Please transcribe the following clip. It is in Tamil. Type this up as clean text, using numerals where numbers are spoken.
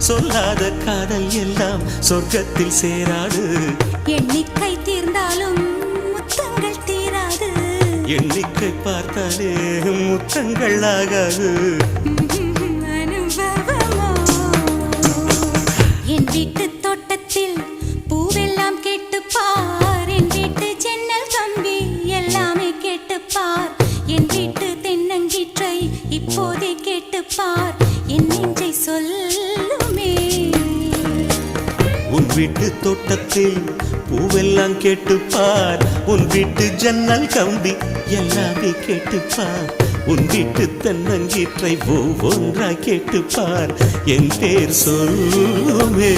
சொல்லாத காதல் எல்லாம் சொர்க்கத்தில் சேராது. எண்ணிக்கை தீர்ந்தாலும் முத்தங்கள் தீராது. எண்ணிக்கை பார்த்தாலே முத்தங்கள் ஆகாது. அனுபவமோ என் வீட்டு தோட்டத்தில் பூவெல்லாம் கேட்டுப்பார். என் வீட்டு ஜன்னல் கம்பி எல்லாமே கேட்டுப்பார். என் வீட்டு தென்னங்கீற்றை இப்போதே கேட்டுப்பார். என் நெஞ்சை சொல்லுமே. உன் வீட்டு தோட்டத்தில் பூவெல்லாம் கேட்டுப்பார். உன் வீட்டு ஜன்னல் கம்பி எல்லாமே கேட்டுப்பார். உன் வீட்டு தென்னங்கீற்றை ஒவ்வொன்றா கேட்டுப்பார். என் பேர் சொல்லுமே.